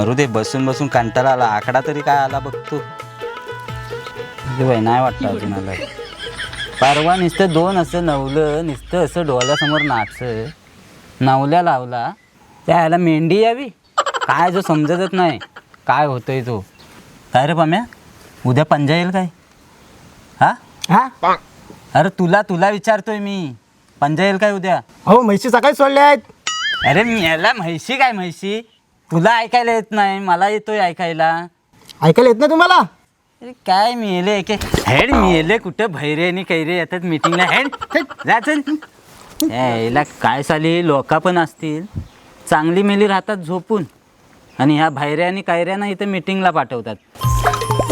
मरू दे, बसून बसून कंटाळा आला. आकडा तरी काय आला बघतो. नाही वाटतं अजून आला. परवा नुसतं 2 असं नवलं, नुसतं असं डोळ्यासमोर नवल्या लावला. त्याला मेंढी यावी काय जो समजतच नाही काय होतंय तो. काय रे पम्या, उद्या पंजा येईल काय? हा अरे तुला विचारतोय मी, पंजा येईल काय उद्या? हो, म्हैशी सकाळी सोडल्या आहेत. अरे याला म्हैशी काय म्हैशी, तुला ऐकायला येत नाही, मला येतोय ऐकायला. ऐकायला येत नाही तुम्हाला? अरे काय मिळेले एके हेड मिळेले कुठं भैरे आणि कैरे येतात मीटिंगला. हेड जाचल यायला काय साली लोका पण असतील चांगली मेली राहतात झोपून, आणि ह्या भैऱ्या आणि कैऱ्यांना इथं मीटिंगला पाठवतात.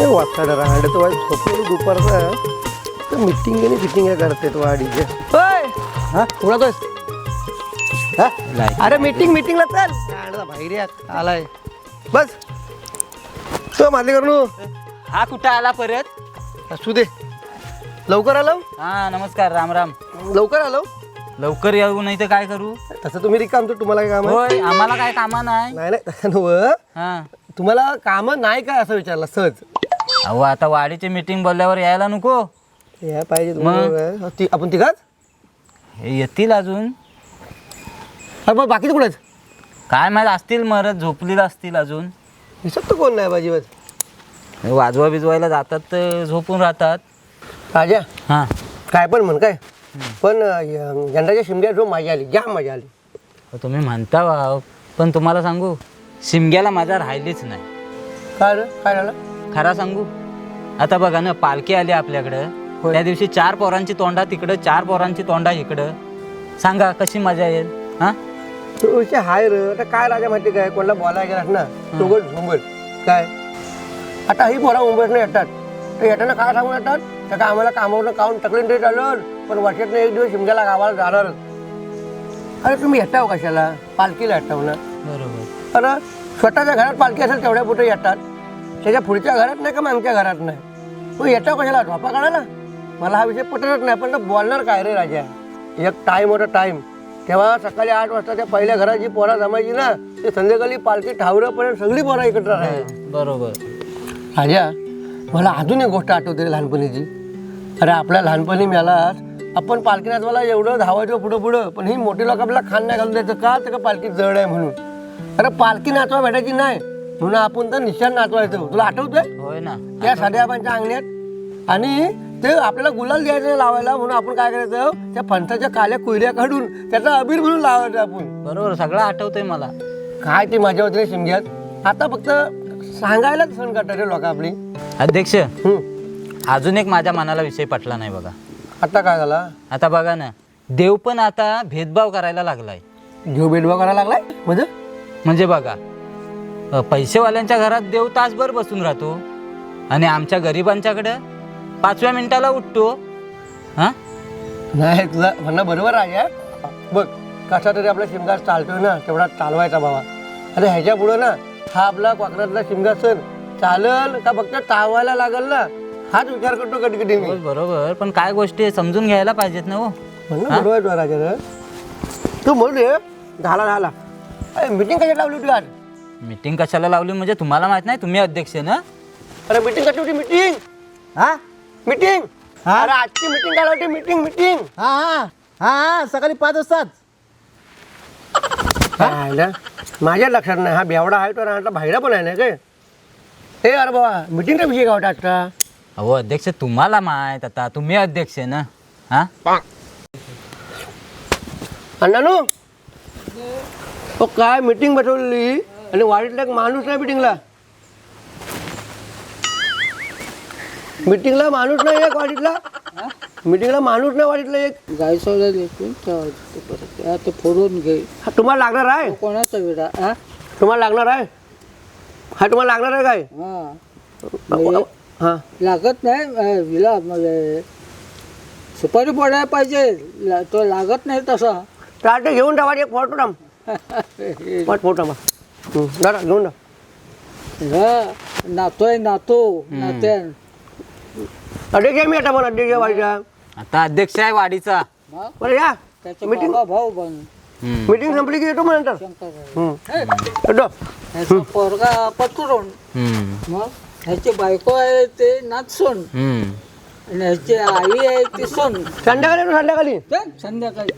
वाचाडा राहडे तो झोपून दुपारचा मीटिंग आणि फिटिंग करते तो वाडीचे. होय हा थोडा तो अरे मीटिंगला चल बाहेर आलाय बस तो माझे करू. हा कुठं आला परत? असू दे, लवकर आलो. हा नमस्कार, राम राम. लवकर आलो. लवकर येऊ नाही तर काय करू? तसं तुम्ही रिकाम तो तुम्हाला काय काम आहे? होय आम्हाला काय कामा नाही. नाही तसं नव्हं. हा तुम्हाला काम नाही काय असं विचारलं सहज. अहो आता वाडीची मीटिंग बोलल्यावर यायला नको? या पाहिजे तुम्हाला. आपण तिघाच हे येतील अजून. अरे मग बाकीचं कुठेच काय माहित, असतील मरत झोपलेलं असतील अजून. दिसत तर कोण नाही बाजीवत. वाजवा बिजवायला जातात तर झोपून राहतात. राजा हां काय पण म्हण काय पण यंदाच्या शिमग्यात जो मजा आली, जाम मजा आली. तुम्ही म्हणता वा, पण तुम्हाला सांगू शिमग्याला मजा राहिलीच नाही. काय रे काय झालं? खरा सांगू, आता बघा ना पालखी आली आपल्याकडं. होय. त्या दिवशी 4 पोरांची तोंडा तिकडं, 4 पोरांची तोंडा इकडं. सांगा कशी मजा येईल? हां तुझे हाय रे. आता काय राजा माहिती काय, कोणाला बोलायला गेलास ना दोघं झोंबल काय. आता ही पोरा मुंबईत नाही येतात तर येताना काय सांगून येतात त्या का आम्हाला कामावरून काढून टकलीन तरी चालल, पण वर्षातनं एक दिवस शिमग्याला गावाला जाणारच. अरे तुम्ही येताव कशाला? पालखीला येताव ना. बरोबर. अरे स्वतःच्या घरात पालखी असेल तेवढ्या पुढे येतात, त्याच्या पुढच्या घरात नाही का मागच्या घरात नाही. तू येताव कशाला? झोपा काढायला? मला हा विषय पटतच नाही. पण बोलणार काय रे राजा? एक टाईम होता टाईम, तेव्हा सकाळी 8 वाजता त्या पहिल्या घरात जी पोरा जमायची ना, ते संध्याकाळी पालखी ठावरपर्यंत सगळी पोरा एकत्र राहायची. बरोबर. राजा मला अजून एक गोष्ट आठवते रे लहानपणीची. अरे आपल्या लहानपणी मेलास आपण पालखी नाचवायला एवढं धावायचं पुढं, पण ही मोठी लोक आपल्याला खान नाही घालून द्यायचं का? तर का पालखी जड आहे म्हणून. अरे पालखी नाचवा भेटायची नाही म्हणून आपण तर निशाण नाचवायचं. तुला आठवतंय? होय ना. त्या साध्या आबांच्या अंगण्यात. आणि ते आपल्याला गुलाल द्यायचं लावायला म्हणून आपण काय करायचं, त्या फणसाच्या काल्या कुयऱ्या काढून त्याचा अबीर म्हणून लावायचं आपण. बरोबर, सगळं आठवतंय मला. काय ती मजा होती रे शिमग्यात. आता फक्त सांगायलाच सण करतात रे लोक आपली. अध्यक्ष, अजून एक माझ्या मनाला विषय पटला नाही बघा. आता काय झाला? आता बघा ना, देव पण आता भेदभाव करायला लागलाय. देव भेदभाव करायला लागलाय म्हणजे बघा, पैसेवाल्यांच्या घरात देव तासभर बसून राहतो आणि आमच्या गरिबांच्याकडे 5व्या मिनिटाला उठतो. हा नाही, तुझा म्हणणं बरोबर आहे. बघ कसा तरी आपला शिमगा चालतोय ना, तेवढा चालवायचा बाबा. अरे ह्याच्या पुढं ना हा आपला कोकणातला शिमगा सण चालल का फक्त टाळवायला लागल ना, हाच विचार करतो कधी कधी मी. बरोबर, पण काय गोष्टी समजून घ्यायला पाहिजेत ना. हो म्हणणं बरोबर आहे तुझा राजा. तू म्हणू दे. झाला मीटिंग कशाला लावली होती आज? मीटिंग कशाला लावली म्हणजे तुम्हाला माहित नाही? तुम्ही अध्यक्ष ना. अरे मीटिंग कशी होती? मीटिंग मीटिंग अरे आजची मीटिंग काय होती? मीटिंग हा सकाळी 5 वाजताच. माझ्या लक्षात नाही. हा बेवडा आहे तो राहता बाहेर पण आहे ना काय. ए अरे बाबा मीटिंगचा विषय काय होता आजचा? अहो अध्यक्ष, तुम्हाला माहित, आता तुम्ही अध्यक्ष ना. हा अण्णानू हो काय मीटिंग बसवली आणि वाडीतला एक माणूस नाही मीटिंगला. माणूस नाही एक वाडीतला. मीटिंगला माणूस नाही वाडीतला एक. गाय सोडला परत फोडून घे. तुम्हाला लागणार आहे? कोणाचा विडा? तुम्हाला लागणार आहे? हा तुम्हाला लागणार आहे काय? हा लागत नाही विला. सुपारी पडायला पाहिजे, तो लागत नाही तसा. चालते घेऊन टाका एक फोटो टाम. फोटो जरा घेऊन नातोय नात्या. अध्यक्ष मी आता पण अध्यक्ष वाडीचा. आता अध्यक्ष आहे वाडीचा. बरं या त्याचा भाऊ बन. मीटिंग संपली की येतो मग नंतर येतो. ह्याचा पोरगा पटुरून मग ह्याची बायको आहे ते नाचसून आणि ह्याची आई आहे ती सोन. संध्याकाळी येतो संध्याकाळी.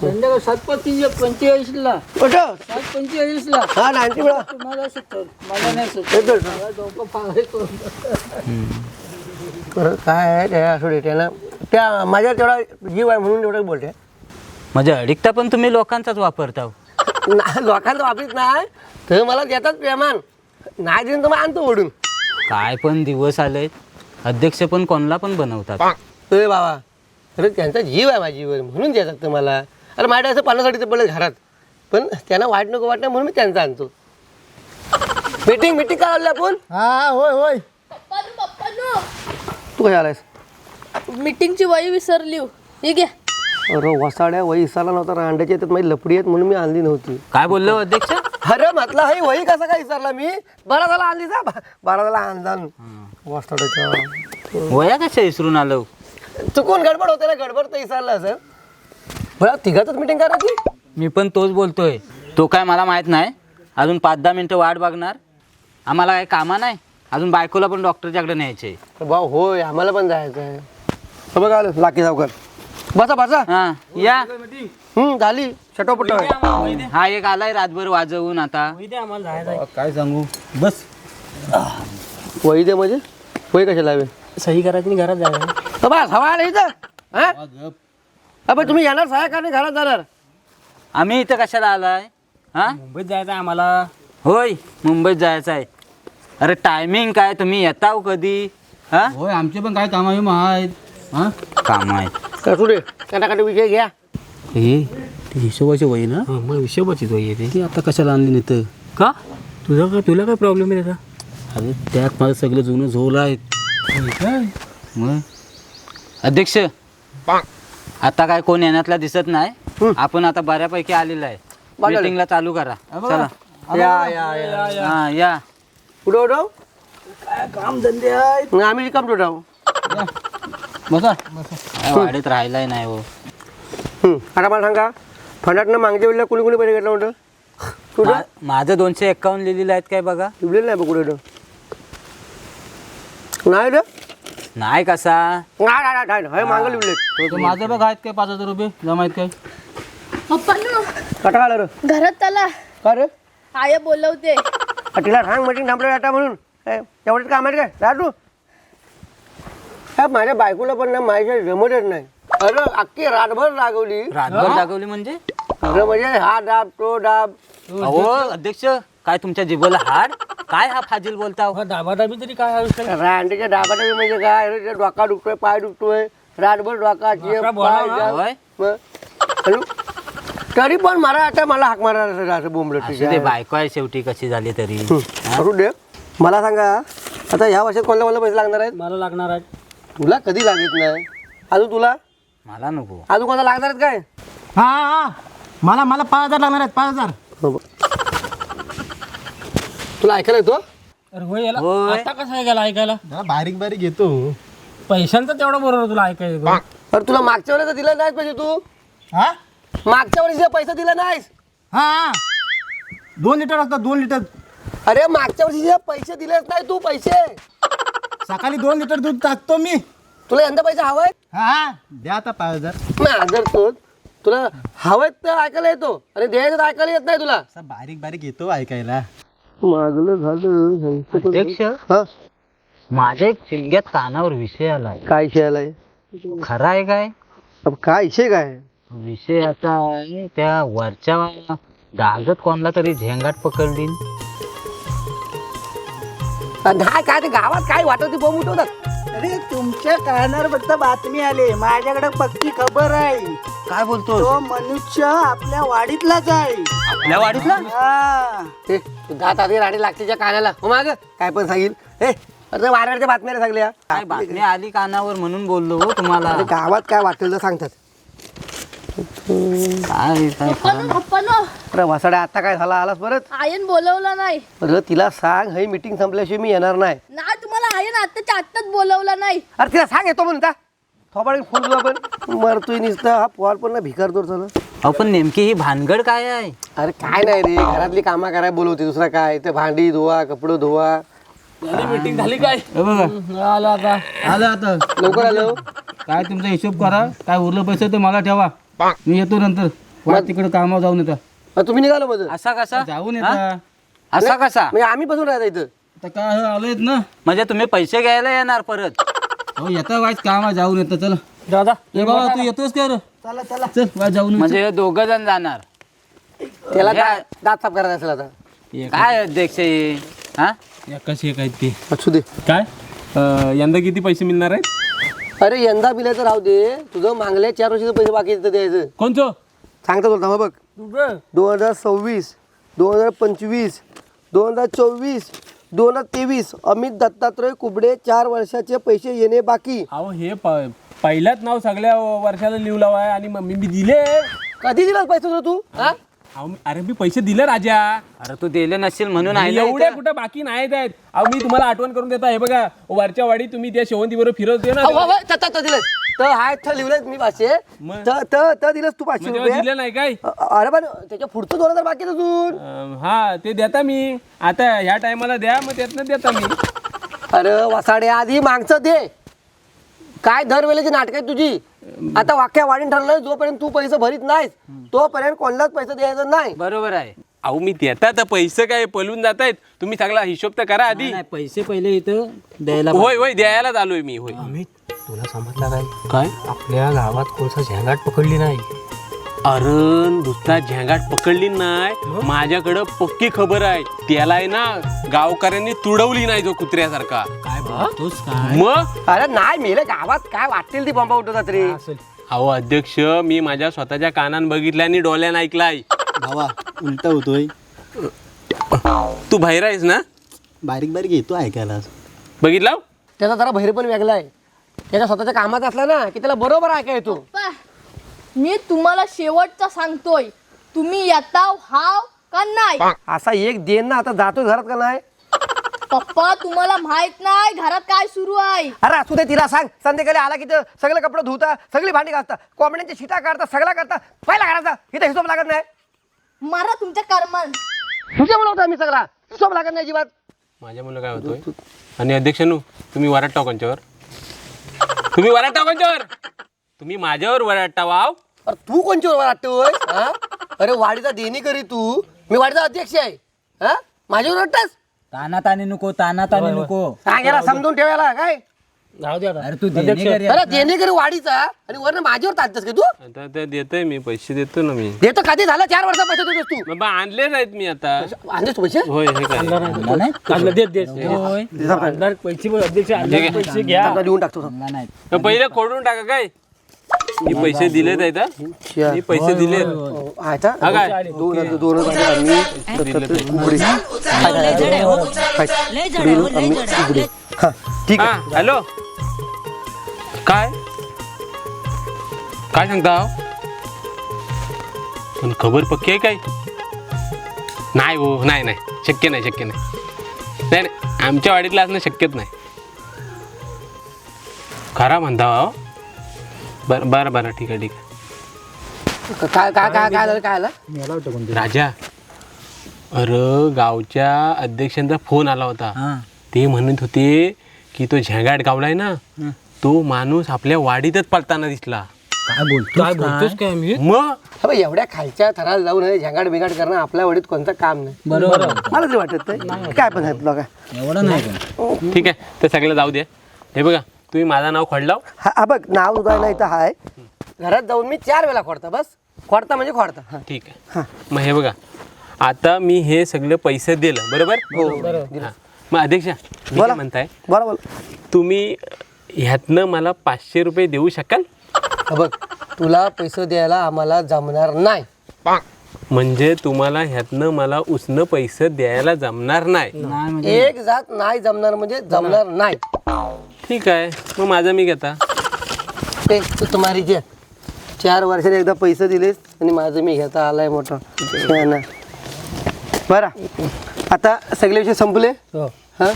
संध्याकाळी 7:45ला कुठं 7:45ला हा 90 वेळा तुम्हाला सुटल, मला नाही सुटत. येतो. मला डोकं पागल करून. बरं काय आहे त्या असू दे त्याला त्या माझ्या तेवढा जीव आहे म्हणून एवढं बोलते. म्हणजे अडिकता पण तुम्ही लोकांचाच वापरता हो. लोकांचं वापरीत नाही तर मला देतात प्रेमान नाही देऊन तर मग आणतो ओढून. काय पण दिवस आलेत, अध्यक्ष पण कोणला पण बनवतात. अरे बाबा अरे त्यांचा जीव आहे माझ्या जीवन म्हणून देतात तर मला. अरे माझ्या असं पाण्यासाठी ते पडलं घरात पण त्यांना वाईट नको वाटणं म्हणून मी त्यांचा आणतो. मीटिंग काय आली आपण. हा होय होय. तू काय आलायस. मीटिंगची वही विसरली हो. हे घ्या. अरे वसाड्या वही विसरला नव्हता रांड्याच्या येतात माझी लपडी आहेत म्हणून मी आणली नव्हती. काय बोललो अध्यक्ष. अरे म्हटलं ही वही कसा काय विसरला मी. बरा झाला आणली जा बरा झाला आणला वसाड्याच्या वया कशा विसरून आलो. चुकून गडबड होते ना गडबड तर विसरला असं. बरं तिघातच मीटिंग करायची. मी पण तोच बोलतोय. तो काय मला माहित नाही. अजून 5-10 मिनिटं वाट बघणार. आम्हाला काही कामा नाही. अजून बायकोला पण डॉक्टरच्याकडे न्यायचे. भाऊ होय आम्हाला पण जायचं आहे. बघा आलं लाकी सावकर बसा बसा. हा या. झाली शटोपट. हा एक आलाय रातभर वाजवून आता. काय सांगू बस. वही दे म्हणजे वही कशाला हवे. सही करायची घरात जायचं. बस हवा आला इथं. हा तुम्ही येणार सहाय्य का नाही घरात जाणार. आम्ही इथं कशाला आलाय. हा मुंबईत जायचं आम्हाला. होय मुंबईत जायचं आहे. अरे टायमिंग काय तुम्ही येताव कधी. हा होय आमचे पण काय काम आहेत. हा काम आहेत. असू दे काटाकाटी विषय घ्या. हे ती हिशोबाची वही ना. मग हिशोबाची वही आहे ती आता कशाला आणली नाही तर का तुला काय प्रॉब्लेम आहे त्याचा. अरे त्यात माझं सगळं जुनं झोलं आहे. मग अध्यक्ष आता काय कोण येण्यातला दिसत नाही. आपण आता बऱ्यापैकी आलेला आहे. मीटिंगला चालू करा. चला हा या. पुढे उठव. काम धंदे आहेत. आम्ही रिकाम उठाव. बसा काय वाढत राहिलाय नाही हो. आता मला सांगा फंडातनं मागच्या वेळेला कुणी पैसे घेतला म्हणतं. कुठं माझं 251 लिहिलेलं आहेत काय बघा. लिहिलेलं नाही बघ कुठे नाही रे. नाही कसा नाही मागं लिहिले. माझं बघ आहेत काय 5,000 रुपये जमा आहेत काय. पप्पांनो कटा काढ रे. घरात चला. का रे आय बोलवते. तिला सांग मीटिंग थांबलं आता म्हणून. एवढंच काम आहे काय राहतो. माझ्या बायकोला पण ना माझ्या जमतच नाही. अरे अख्खी रातभर रागवली. रातभर दाखवली म्हणजे. अरे म्हणजे हा डाब तो डाब. अहो अध्यक्ष काय तुमच्या जिभेला हाड. काय हा फाजील बोलता. डाबाडाबी तरी काय रांडेच्या डाबाटा म्हणजे काय अरे ते डोका दुखतोय पाय दुखतोय रातभर डोका पाय होय हॅलो. तरी पण मला आता मला हाक मारा असं बोंबलं. असू दे बायको आहे शेवटी कशी झाली तरी. असू दे. मला सांगा आता ह्या वर्षात कोणाला पैसे लागणार आहेत. मला लागणार आहे. तुला कधी लागत नाही. अजून तुला मला नको. अजून कोणाला लागणार आहेत काय. हा मला 5,000 लागणार आहेत. 5,000. तुला ऐकायला येतो. अरे होय याला होय. आता कसं आहे गेला ऐकायला. बारीक बारीक येतो पैशांचं तेवढं बरोबर तुला ऐकायचं. अरे तुला मागच्या वेळेस दिला नाहीस पैसे तू. हा मागच्या वेळेस पैसा दिला नाहीस. हा 2 लिटर असतात 2 लिटर. अरे मागच्या वर्षी पैसे दिलेच नाही तू पैसे. सकाळी 2 लिटर दूध टाकतो मी. तुला यंदा पैसे हवाय. हा द्या आता 5,000. नाही जर तो तुला हवेत तर ऐकायला येतो आणि द्यायचं तर ऐकायला येत नाही तुला. बारीक बारीक येतो ऐकायला. मागलं झालं. अध्यक्ष हा माझ्या एक चिलग्यात कानावर विषय आलाय. काय विषय आलाय. खरा आहे काय. अब काय विषय काय. विषय असा आहे त्या वरच्या डागत कोणला तरी झेंगाट पकडली. नाही काय ते गावात काय वाटत बोंब उठवतात. अरे तुमच्या कानावर फक्त बातमी आली. माझ्याकडे पक्की खबर आहे. काय बोलतो. तो मनुष्य आपल्या वाडीतलाच आहे. आपल्या वाडीतला. हा. हे दात आधी राणी लागतेच्या कानाला हो माग काय पण सांगेल. हे अरे वाऱ्याच्या बातम्या रे सगळ्या. काय बातमी आली कानावर म्हणून बोललो हो तुम्हाला. अरे गावात काय वाटेल तर सांगतात. काय काय पप्पांनो अरे वसाड्या आता काय झाला आलास परत. आयन बोलवला नाही. अरे तिला सांग ही मीटिंग संपल्याशिवाय मी येणार नाही. नाही तुम्हाला आयन आत्ताच्या आत्ताच बोलवला नाही. अरे तिला सांग येतो म्हणून थोपाडी फोन आपण मरतोय निसता हा पोहार पण ना भिकार तर झालं. अहो पण नेमकी ही भानगड काय आहे? अरे काय नाही रे, घरातली कामं करायला बोलवते, दुसरा काय ते भांडी धुवा, कपडे धुवा. मीटिंग झाली काय आलं आता आलं आता लवकर आलो. काय तुमचा हिशोब करा, काय उरलं पैसे ते मला ठेवा, मी येतो नंतर. वाट तिकडे कामावर जाऊन येता. तुम्ही निघालो माझं असा कसा? जाऊन हा? येता. असा कसा? म्हणजे आम्ही बसून राहता इथं. आता काय हो, आलोयत ना. म्हणजे तुम्ही पैसे घ्यायला येणार परत? हो येता वाईट काम आहे, जाऊन येतं. चला दादा ए बाबा तू येतोस का रे? चला चला चल वाईट जाऊन येऊ. म्हणजे 2 जण जाणार? त्याला या. दात साफ करायचा असेल आता. काय अध्यक्ष हे? हा? कशी काय ते असू दे. काय यंदा किती पैसे मिळणार आहेत? अरे यंदा बिलाचं राहू दे, तुझं मागल्या 4 वर्षाचे पैसे बाकी तिथं द्यायचं. कोणचं? सांगता बोलता बघ. 2026, 2025, 2024, 2023 अमित दत्तात्रय कुबडे 4 वर्षाचे पैसे येणे बाकी. अहो हे पहिल्याच नाव सगळ्या वर्षाला लिहू आहे आणि मग मी दिले. कधी दिलास पैसे तुझं तू? हा? अरे मी पैसे दिले राजा. अरे तू दिले नसेल म्हणून आहे ना एवढे इथं. कुठं बाकी नाहीत आहेत. अहो मी तुम्हाला आठवण करून देतो. हे बघा वरच्या वाडी तुम्ही त्या शेवंतीबरोबर फिरवते ना. अहो, बाबा, त दिलंस तर हाय त लिहिलंयस मी 500. मग? त दिलंस तू 500 म्हणजे रुपये. दिले नाही काय? अरे पण त्याच्या पुढचं 2000 बाकी आहे अजून. हा ते देता मी. आता ह्या टायमाला द्या, मग त्यातनं देता मी. अरे वसाडे आधी मागचं दे. काय दरवेळेची नाटक आहे तुझी. आता वाक्या वाढीन ठरलं, जोपर्यंत तू पैसे भरीत नाहीस तोपर्यंत कोणालाच पैसे द्यायचं नाही. बरोबर आहे. अहो मी देता तर पैसे काय पळून जात आहेत. तुम्ही सगळा हिशोब तर करा आधी. नाही, पैसे पहिले इथं द्यायला होय होय द्यायलाच आलोय मी. होय तुला समजला काय? काय? आपल्या गावात कोणसा झेंगाट पकडली नाही. अरे नुसता झेंगाट पकडली नाही, माझ्याकडं पक्की खबर आहे. त्याला आहे ना गावकऱ्यांनी तुडवली नाही जो कुत्र्यासारखा. काय बोलतोस काय? मग अरे नाही मेले गावात काय वाटतील ती बंबा उठवतात रे. अहो अध्यक्ष, मी माझ्या स्वतःच्या कानान बघितलं आणि डोळ्यानं ऐकलाय. भावा उलटा होतोय. तू बाहेर आहेस ना? बारीक बारीक येतो ऐकायला. बघितलं? त्याचा जरा बहिर पण वेगळा आहे. त्याच्या स्वतःच्या कामात असला ना की त्याला बरोबर ऐका येतो. पप्पा, मी तुम्हाला शेवटचा सांगतोय, तुम्ही येताव हाव का नाही? असा एक देन ना आता जातोय घरात का नाही. पप्पा तुम्हाला माहित नाही घरात काय सुरू आहे. अरे असू दे, तिला सांग. संध्याकाळी आला की तर सगळे कपडे धुता, सगळी भांडी घासता, कोंबड्यांची शिटा काढता, सगळा करता. पहिला करायचा इथं हिशोब लागत नाही. मारा तुमच्या कर्मन. तुझ्या बोलवता मी सगळा हिशोब लागत नाही अजिबात. माझ्या मुलं काय होतोय. आणि अध्यक्षांनो तुम्ही वराट टाकांच्यावर. तुम्ही वराट टाकांच्यावर. तुम्ही माझ्यावर वराट टावाव. अरे तू कोणची वाटतोय? अरे वाडीचा देणी करी तू. मी वाडीचा अध्यक्ष आहे. हा माझ्यावर वाटतस. तानातानी नको, तानातानी नको. सांगायला समजून ठेवायला काय. अरे तू देणेकरी अरे देणे करी वाडीचा आणि वरनं माझ्यावर ताजतस की तू. आता ते देतोय मी, पैसे देतो ना मी. देतो कधी झाला 4 वर्षा पैसे देतोस तू. बाबा आणले नाहीत मी आता. आणलेस तू पैसे. होय हे काय नाही? होय. पैसे घ्या. आता लिहून टाकतो. नाही. पहिले खोडून टाका काय. मी पैसे दिलेत आहेत हा. मी पैसे दिलेत. आता हा काय? दोन ठीक हा आहे. हॅलो काय काय सांगता. पण खबर पक्की आहे काय? नाही हो, नाही नाही शक्य नाही, शक्य नाही. नाही नाही आमच्या वाडीतलं असणं शक्यच नाही. खरा म्हणता हो. बरं बरं बरं ठीक आहे ठीक आहे. काय काय काय काय झालं काय झालं. राजा, अरे गावच्या अध्यक्षांचा फोन आला होता. ते म्हणत होते की तो झेंगाट गावलाय ना, तो माणूस आपल्या वाडीतच पळताना दिसला. काय बोलतोस काय मी? मग अबे एवढ्या खालच्या थराला जाऊन झंगाट बिगाट करणं आपल्या वडीत कोणतं काम नाही. बरोबर. मला तरी वाटत नाही. काय पण आहे तुला काय. एवढं नाही पण. ठीक आहे, ते सगळं जाऊ द्या. हे बघा तुम्ही माझं नाव खडलाव. हा बघ नाव उदाहरण इथं हाय. घरात जाऊन मी 4 वेळा खोडता. बस खोडता म्हणजे खोडता. हा. ठीक आहे. मग हे बघा आता मी हे सगळे पैसे दिलं बरोबर. हा. मग अध्यक्षा मी बोला. काय म्हणताय, बरोबर. तुम्ही ह्यातनं मला 500 रुपये देऊ शकाल? हा बघ तुला पैसे द्यायला आम्हाला जमणार नाही. म्हणजे तुम्हाला ह्यातनं मला उसनं पैसे द्यायला जमणार नाही. नाही म्हणजे एक जात नाही जमणार म्हणजे जमणार नाही. ठीक आहे, मग माझं मी घेता. ते तू तुम्हारी जे 4 वर्षाने एकदा पैसे दिलेस आणि माझं मी घेता आलाय मोठा. बरं आता सगळे विषय संपले. हा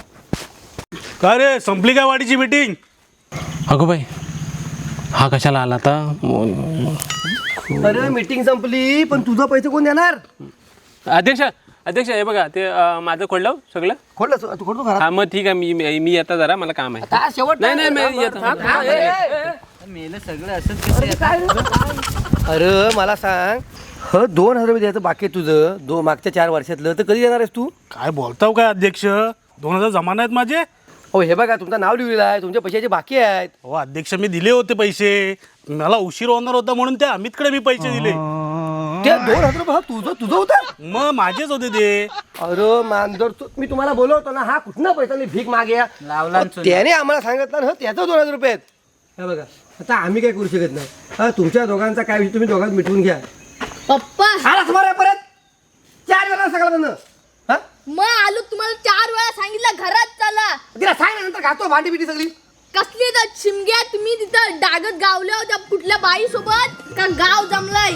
का रे संपली काय वाडीची मीटिंग? अगो बाई हा कशाला आला आता. अरे मीटिंग संपली पण तुझं पैसे कोण देणार? अध्यक्ष अध्यक्ष हे बघा ते माझं खोडलं सगळं. खोडलं तू खोडतो घरात. हा मग ठीक आहे मी येता जरा मला काम आहे. आता शेवट नाही नाही मी येतो. मेलं सगळं असंच कसं अरे मला सांग 2,000 रुपये द्यायचं बाकी आहे तुझं मागच्या 4 वर्षातलं तर कधी येणार आहेस तू? काय बोलताव काय अध्यक्ष? 2,000 जमा नाहीत माझे. हो हे बघा तुमचं नाव लिहिलेलं आहे तुमच्या पैशाचे बाकी आहेत. हो अध्यक्ष मी दिले होते पैसे. मला उशीर होणार होता म्हणून त्या अमितकडे मी पैसे दिले. ते 2,000 रुपये तुझं होतं? मग माझेच होते ते. अरे मांजर मी तुम्हाला बोलवतो ना हा कुठनं पैसा नाही भीक मागे लावला त्याने आम्हाला सांगितलं ना त्याचं 2,000 रुपये आहेत. हे बघा आता आम्ही काय करू शकत नाही. तुमच्या दोघांचा काय विषय तुम्ही दोघांत मिटवून घ्या. पप्पा आला समोर आहे परत 4 वेळा सकाळपासून. हा मग आलो तुम्हाला 4 वेळा सांगितलं घरात चला. तिला सांग ना नंतर घातो भांडी बिटी सगळी. कसली तर शिमग्या तुम्ही तिथं डागत गावल्या होत्या कुठल्या बाई सोबत का गाव जमलाय?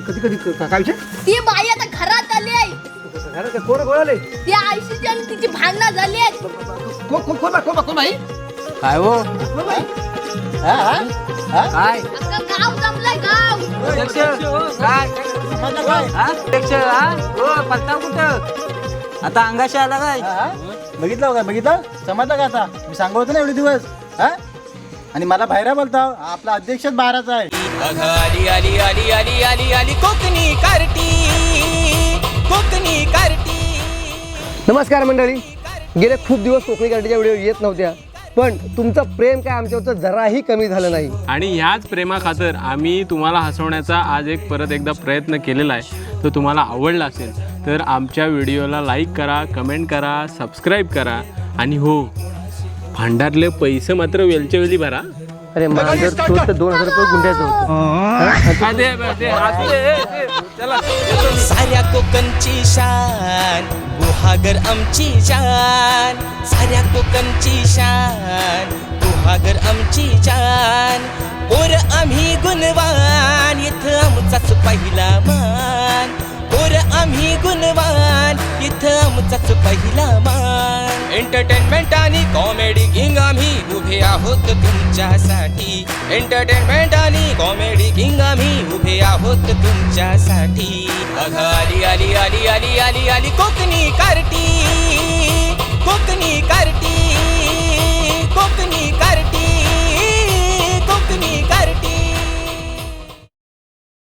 कधी काय विषय? ती बाई आता घरात आली आहे. कोण गोळाले? ती आयशीची आणि तिची भांडणं झाली आहेत. कोण बाई? काय हो काय अख्खं गाव जमलाय गाव. अध्यक्ष काय अध्यक्ष हो पत्ता कुठं आता अंगाशी आला काय? बघितलं का बघितलं समजलं का आता मी सांगत होतो ना एवढे दिवस. हा आणि मला बाहेर बोलता आपला अध्यक्षच बाहेरचा आहे. आली आली आली आली आली आली कोकणी कार्टी कोकणी कार्टी. नमस्कार मंडळी. गेले खूप दिवस कोकणी कार्टीच्या व्हिडिओ येत नव्हत्या पण तुमचं प्रेम काय आमच्यावरचं जराही कमी झालं नाही. आणि ह्याच प्रेमाखातर आम्ही तुम्हाला हसवण्याचा आज परत एकदा प्रयत्न केलेला आहे. तो तुम्हाला आवडला असेल तर आमच्या व्हिडिओला लाईक करा, कमेंट करा, सबस्क्राईब करा आणि हो भांडारले पैसे मात्र वेलच्या वेळी भरा. अरे माझं तो तर 2,000 रुपये गुंड्याचं होतं. साऱ्या कोकणची शान गुहागर आमची जान. साऱ्या कोकणची शान गुहागर आमची जान. पोर आम्ही गुणवान इथं आमचाच पहिला मान. पोर आम्ही गुणवान इथं आमचाच पहिला मान. एंटरटेनमेंट आणि कॉमेडी किंग आम्ही उभे आहोत तुमच्यासाठी. एंटरटेनमेंट आणि कॉमेडी किंग आम्ही उभे आहोत तुमच्यासाठी. आली आली आली आली आली आली कोकणी कार्टी कोकणी कार्टी कोकणी कार्टी.